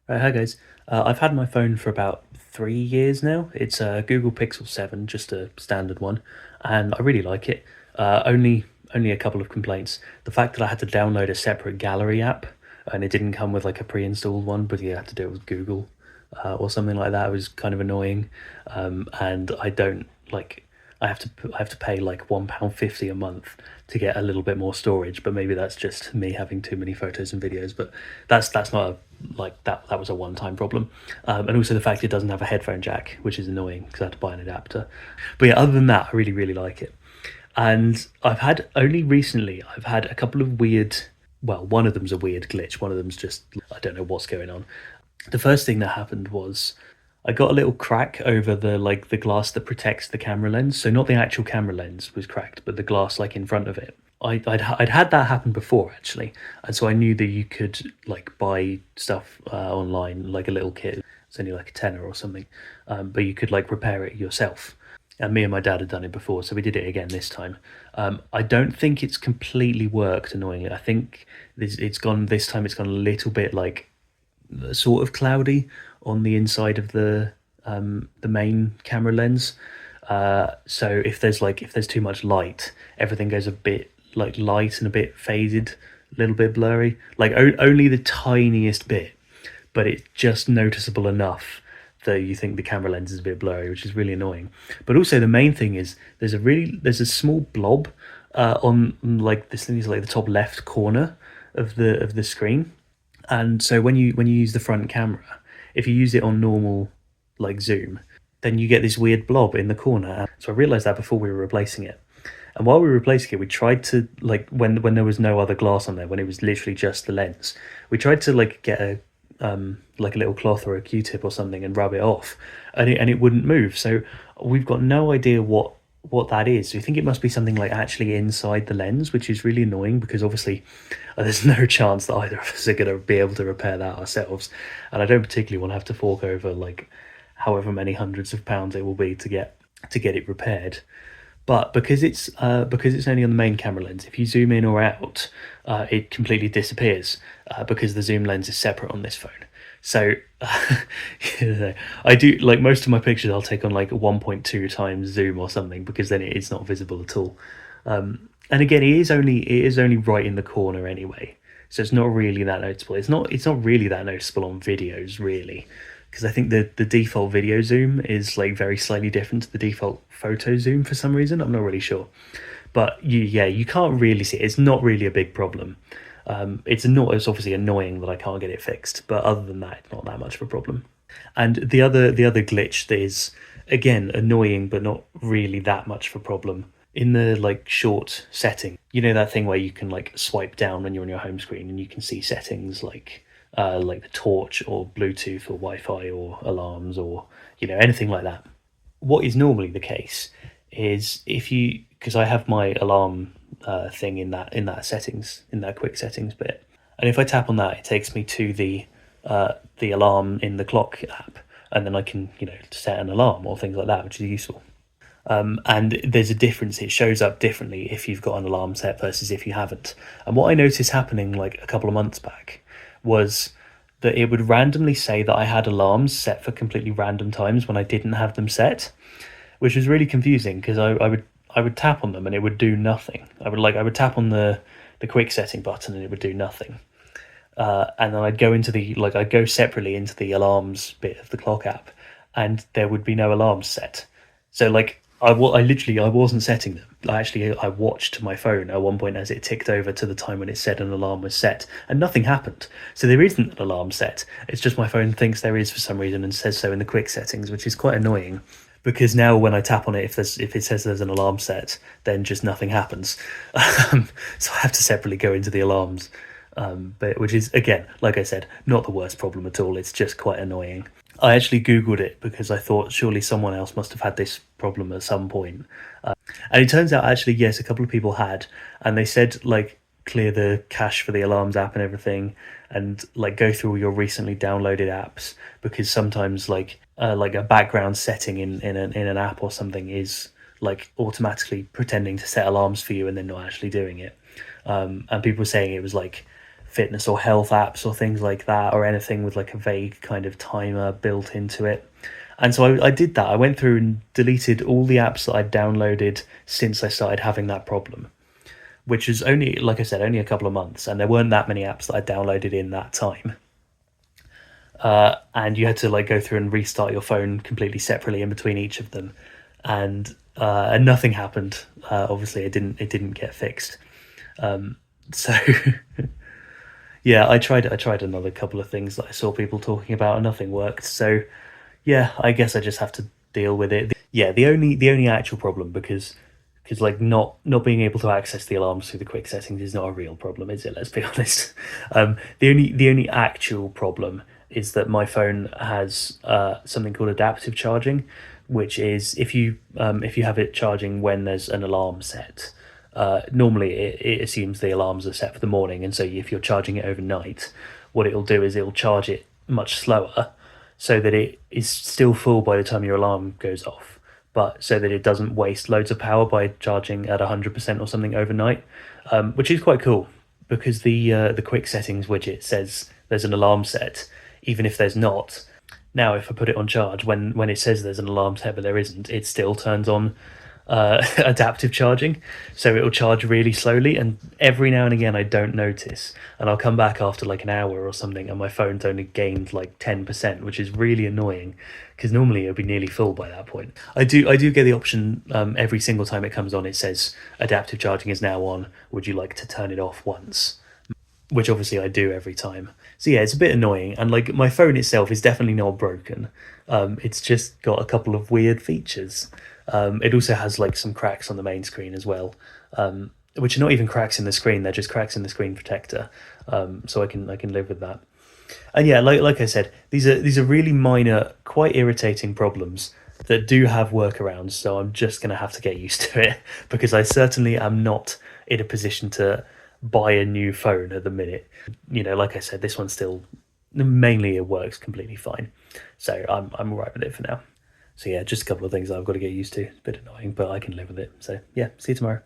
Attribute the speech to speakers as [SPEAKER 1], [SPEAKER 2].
[SPEAKER 1] Hi guys. I've had my phone for about 3 years now. It's a Google Pixel 7, just a standard one, and I really like it. Only a couple of complaints. The fact that I had to download a separate gallery app, and it didn't come with like a pre-installed one, but you had to do it with Google or something like that. Was kind of annoying, and I don't like. I have to pay like £1.50 a month to get a little bit more storage, but maybe that's just me having too many photos and videos. But that's not a, like that was a one-time problem. And also the fact it doesn't have a headphone jack, which is annoying because I had to buy an adapter. But yeah, other than that, I really like it. And I've had a couple of weird, well, one of them's a weird glitch, one of them's just I don't know what's going on. The first thing that happened was I got a little crack over the glass that protects the camera lens. So not the actual camera lens was cracked, but the glass like in front of it. I'd had that happen before actually, and so I knew that you could like buy stuff online, like a little kit. It's only like a tenner or something, but you could like repair it yourself. And me and my dad had done it before, so we did it again this time. I don't think it's completely worked. Annoyingly, I think it's gone this time. It's gone a little bit like sort of cloudy on the inside of the main camera lens. So if there's too much light, everything goes a bit like light and a bit faded, a little bit blurry. Like only the tiniest bit, but it's just noticeable enough that you think the camera lens is a bit blurry, which is really annoying. But also the main thing is there's a small blob on like this thing is like the top left corner of the screen, and so when you use the front camera, if you use it on normal like zoom, then you get this weird blob in the corner. So I realized that before we were replacing it. And while we were replacing it, we tried to like when there was no other glass on there, when it was literally just the lens, we tried to like get a like a little cloth or a Q-tip or something and rub it off, and it wouldn't move. So we've got no idea what that is. We think it must be something like actually inside the lens, which is really annoying because obviously there's no chance that either of us are going to be able to repair that ourselves, and I don't particularly want to have to fork over like however many hundreds of pounds it will be to get it repaired. But because it's only on the main camera lens, if you zoom in or out, it completely disappears because the zoom lens is separate on this phone. So you know, I do like most of my pictures. I'll take on like 1.2 times zoom or something because then it is not visible at all. And again, it is only right in the corner anyway, so it's not really that noticeable. It's not really that noticeable on videos really, because I think the default video zoom is like very slightly different to the default photo zoom for some reason. I'm not really sure, but you can't really see it. It's not really a big problem. It's obviously annoying that I can't get it fixed, but other than that, it's not that much of a problem. And the other glitch that is again annoying but not really that much of a problem in the like short setting. You know that thing where you can like swipe down when you're on your home screen and you can see settings like the torch or Bluetooth or Wi-Fi or alarms or anything like that. What is normally the case is if you because I have my alarm thing in that settings in that quick settings bit, and if I tap on that, it takes me to the alarm in the clock app, and then I can set an alarm or things like that, which is useful. And there's a difference. It shows up differently if you've got an alarm set versus if you haven't. And what I noticed happening like a couple of months back was that it would randomly say that I had alarms set for completely random times when I didn't have them set, which was really confusing because I would tap on them and it would do nothing. I would tap on the quick setting button and it would do nothing. And then I'd go separately into the alarms bit of the clock app, and there would be no alarms set. So like I wasn't setting them. I watched my phone at one point as it ticked over to the time when it said an alarm was set, and nothing happened. So there isn't an alarm set. It's just my phone thinks there is for some reason and says so in the quick settings, which is quite annoying. Because now when I tap on it, if it says there's an alarm set, then just nothing happens. So I have to separately go into the alarms, but which is again, like I said, not the worst problem at all. It's just quite annoying. I actually Googled it because I thought surely someone else must have had this problem at some point. And it turns out actually, yes, a couple of people had, and they said like clear the cache for the alarms app and everything, and like go through all your recently downloaded apps, because sometimes like a background setting in an app or something is like automatically pretending to set alarms for you and then not actually doing it. And people were saying it was like fitness or health apps or things like that, or anything with like a vague kind of timer built into it. And so I did that. I went through and deleted all the apps that I'd downloaded since I started having that problem, which is only, like I said, only a couple of months, and there weren't that many apps that I downloaded in that time. And you had to like go through and restart your phone completely separately in between each of them, and nothing happened. Obviously, it didn't get fixed. So yeah, I tried another couple of things that I saw people talking about, and nothing worked. So yeah, I guess I just have to deal with it. Yeah, the only actual problem, because like not being able to access the alarms through the quick settings is not a real problem, is it? Let's be honest. The only actual problem is that my phone has something called adaptive charging, which is if you have it charging when there's an alarm set. Normally, it assumes the alarms are set for the morning, and so if you're charging it overnight, what it'll do is it'll charge it much slower, so that it is still full by the time your alarm goes off, but so that it doesn't waste loads of power by charging at 100% or something overnight, which is quite cool because the quick settings widget says there's an alarm set, even if there's not. Now, if I put it on charge, when it says there's an alarm set but there isn't, it still turns on adaptive charging, so it'll charge really slowly, and every now and again I don't notice, and I'll come back after like an hour or something and my phone's only gained like 10%, which is really annoying because normally it'll be nearly full by that point. I do get the option, every single time it comes on it says adaptive charging is now on, would you like to turn it off once, which obviously I do every time. So yeah, it's a bit annoying, and like my phone itself is definitely not broken. It's just got a couple of weird features. It also has like some cracks on the main screen as well, which are not even cracks in the screen; they're just cracks in the screen protector. So I can live with that. And yeah, like I said, these are really minor, quite irritating problems that do have workarounds. So I'm just gonna have to get used to it because I certainly am not in a position to buy a new phone at the minute. Like I said, this one still mainly it works completely fine. So I'm alright with it for now. So yeah, just a couple of things that I've got to get used to. A bit annoying, but I can live with it. So yeah, see you tomorrow.